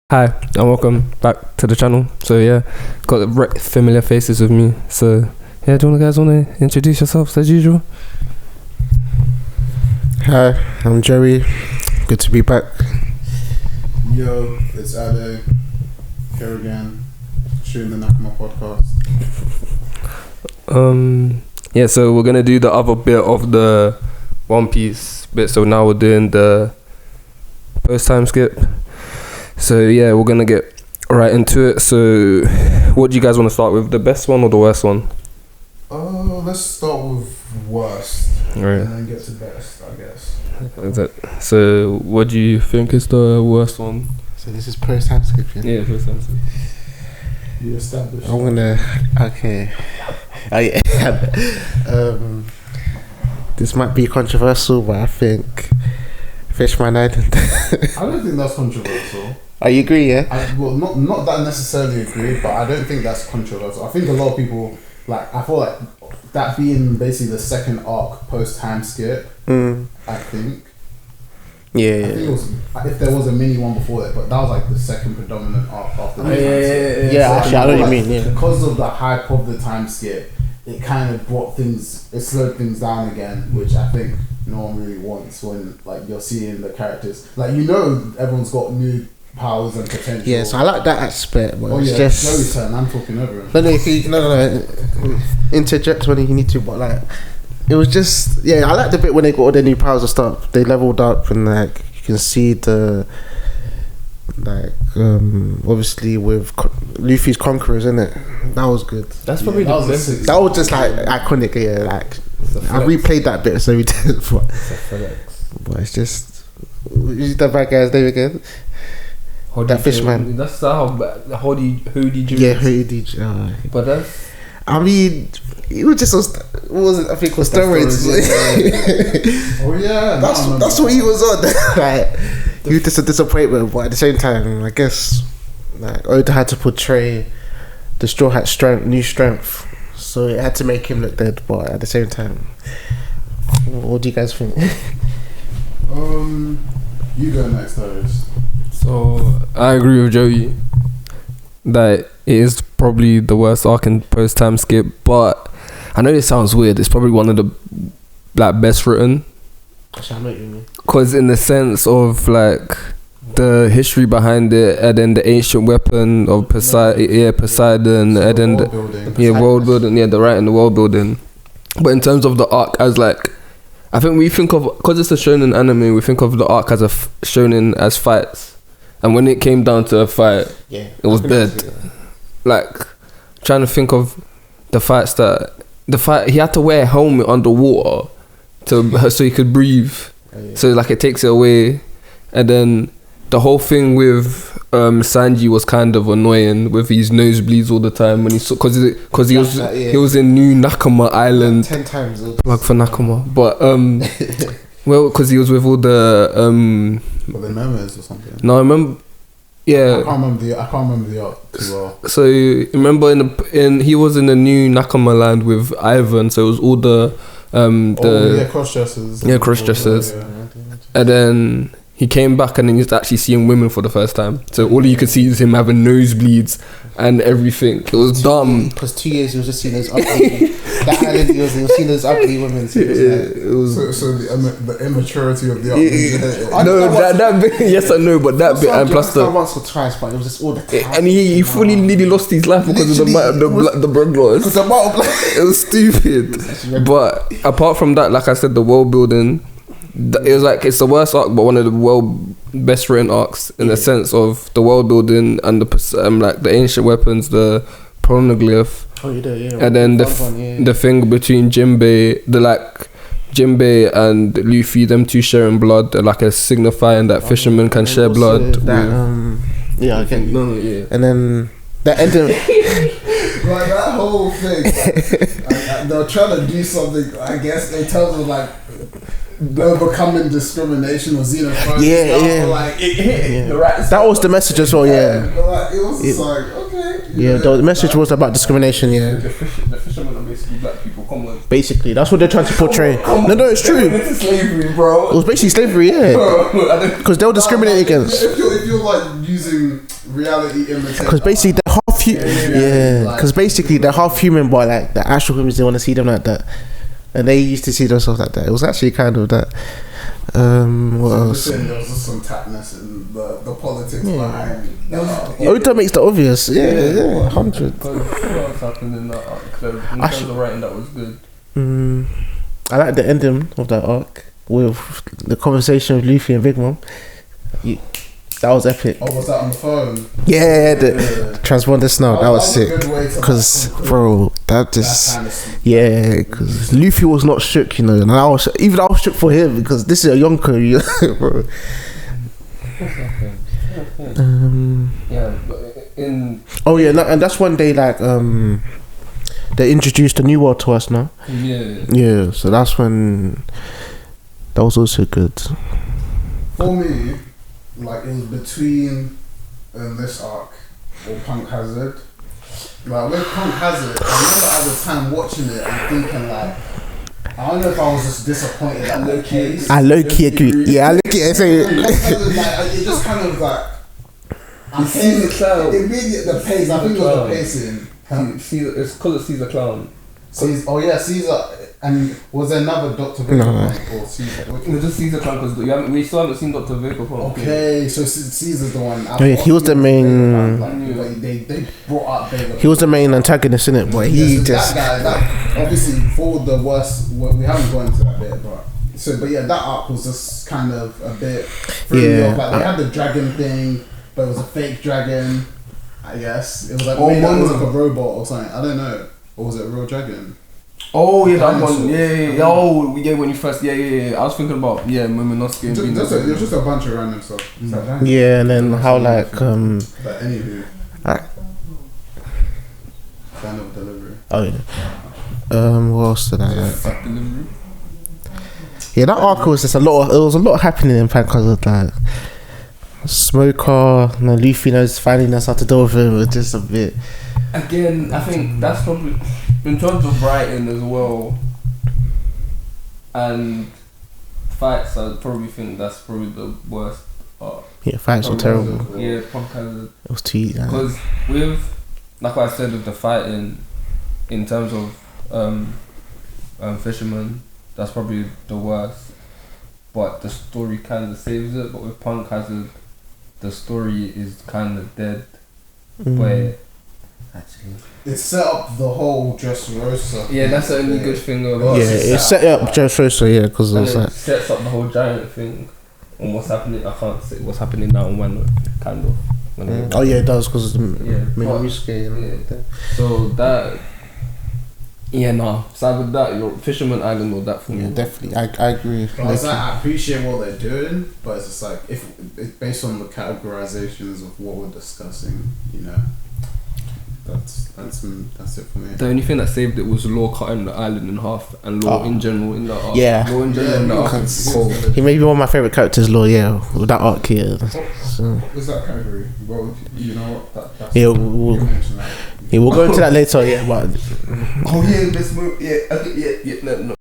Hi and welcome back to the channel. So yeah, got the familiar faces with me. So yeah, do you guys want to introduce yourselves as usual? Hi, I'm Joey. Good to be back. Yo, it's Ade here again, shooting the Nakama podcast. Yeah, so we're gonna do the other bit of the One Piece bit. So now we're doing the post time skip. So yeah, we're gonna get right into it. So what do you guys want to start with? The best one or the worst one? Let's start with worst, Right. and then get to best, I guess. So what do you think is the worst one? So this is post time description. Yeah, first time skip. You established. I'm gonna. Okay. Oh yeah. This might be controversial, but I think Fisherman Island. I don't think that's controversial. Oh, you agree? Yeah. Not that I necessarily agree, but I don't think that's controversial. I think a lot of people I feel like that being basically the second arc post time skip. I think. Yeah. I think it was, if there was a mini one before it, but that was like the second predominant arc after the time skip. Yeah, So actually, I know what you like, mean. Yeah. Because of the hype of the time skip, it kind of it slowed things down again, which I think no one really wants when like you're seeing the characters. Like everyone's got new powers and potential. Yeah. So I like that aspect, but Oh it's yeah, just. Joey's turn. I'm talking over him. No, if you no. Interject when you need to, but like, it was just I like the bit when they got all their new powers and stuff. They leveled up and like you can see the obviously with Luffy's conquerors, isn't it? That was good. That's probably that the best. That was just like iconic. Yeah, like I replayed that bit so we did, but it's just the bad guy's name again. That Fisherman. That's how Hoodie. Yeah, Hoodie. But that's. I mean, it was just what was it? I think it was steroids. Oh yeah, that's what he was on. Like, he was just a disappointment, but at the same time, I guess like Oda had to portray the Straw Hat new strength, so it had to make him look dead. But at the same time, what do you guys think? You go next, Darius. So I agree with Joey that it is probably the worst arc in post time skip, but I know this sounds weird. It's probably one of the best written, because in the sense of like the history behind it, and then the ancient weapon of Poseidon, So and then world building, the writing, the world building. But in terms of the arc, as like, I think we think of, because it's a shonen anime, we think of the arc as shonen as fights. And when it came down to a fight, it was dead. Like, trying to think of the fight, he had to wear a helmet underwater so he could breathe. So like it takes it away. And then the whole thing with Sanji was kind of annoying with his nosebleeds all the time when because he was in New Nakama Island. 10 times. Plug for Nakama, but well, because he was with all the But the memories or something. No, I remember. Yeah. I can't remember the arc too well. So remember he was in the New Nakama land with Ivan. So it was all the cross dressers. Yeah, cross dressers. And then he came back and then he's actually seeing women for the first time. So all you could see is him having nosebleeds and everything. It was dumb. Because 2 years he was just seeing those ugly. That island he was seeing those ugly women. So it was So the immaturity of the arc. No, that bit, yes I know, but that bit and plus the once or twice, but it was just all the time. and he fully nearly lost his life because of the blood loss. It was stupid. But apart from that, like I said, the world building, it was like it's the worst arc, but one of the best written arcs in the sense of the world building and the ancient weapons, the poneglyph. And then the thing between Jinbei and Luffy, them two sharing blood, like a signifying that fishermen can share blood. And then the ending. Like that whole thing, they're trying to do something, I guess, in terms of like overcoming discrimination or xenophobia. Like it hit the right. That was the message as well. Like, it was just like okay. The message was about discrimination. The fishermen are basically black people Come on. Basically, that's what they're trying to portray. No, it's true. It's slavery, bro. It was basically slavery, yeah. Because they were discriminated against. If you're like using reality imitation. Because basically they're half because basically they're half human, but like the actual humans, they want to see them like that, and they used to see themselves like that. It was actually kind of that. What else? There was just some tapness in the politics behind. Oda makes the obvious. Yeah, 100. What else happened in that arc? In terms of writing, that was good. I like the ending of that arc with the conversation with Luffy and Big Mom. That was epic. Oh, was that on the phone? Yeah, the transponder snow. That was sick. Because, bro, that just because Luffy was not shook, you know, and I was shook for him because this is a Yonko, bro. And that's when they like they introduced a new world to us now. Yeah. So that's when that was also good. For me, like it was between this arc or Punk Hazard. Like with Punk Hazard, I remember at the time watching it and thinking like, I don't know if I was just disappointed at the case. I low-key agree. Yeah, I low-key agree. It just kind of like I'm seeing the pace. I think it was the pacing. Caesar, it's called Caesar Clown. Caesar. And was there another Dr. Vegapunk or Caesar? No, just Caesar Clown because we still haven't seen Dr. Vegapunk. Okay, so Caesar's the one. He was the main. They brought up Vegapunk. He was the main antagonist in it, but he just that guy. Obviously, for the worst, we haven't gone into that bit, but that arc was just kind of a bit. Like they had the dragon thing, but it was a fake dragon. I guess it was like it was like a robot or something. I don't know, or was it a real dragon? Oh yeah, that one. Yeah. Oh yeah, when you first. Yeah. I was thinking about Momonosuke. It was just a bunch of random stuff. Yeah, and then how like But anywho. Kind of delivery. Oh yeah. What else did I like? Yeah, that arc was just a lot. There was a lot happening in fact because of that. Smoker, Luffy finally knows how to deal with him. It was just a bit. Again, I think that's probably in terms of writing as well, and fights. I probably think that's probably the worst arc. Yeah, fights were terrible. Yeah, Punk Hazard. It was too easy. Because with, like I said, with the fighting, in terms of Fisherman, that's probably the worst. But the story kind of saves it. But with Punk Hazard, the story is kind of dead. But actually, it set up the whole Dressrosa. Yeah, that's the only good thing about it. Yeah, it set up Dressrosa, yeah, because it was like sets up the whole giant thing. And what's happening? I can't say what's happening now and when, kind of. Oh yeah, it does because So that. Yeah, no. So with that, your Fisherman Island or that for me. Yeah, definitely. I agree. I appreciate what they're doing, but it's just like if it's based on the categorizations of what we're discussing, you know. That's it for me. The only thing that saved it was Law cutting the island in half and Law in general in that arc. Yeah. Law in general in that arc is cool. He may be one of my favourite characters, Law, yeah, with that arc here. So. What was that category? Well, you know what? That's we'll go into that later, yeah, but... Oh yeah, this movie, yeah, okay, yeah, no,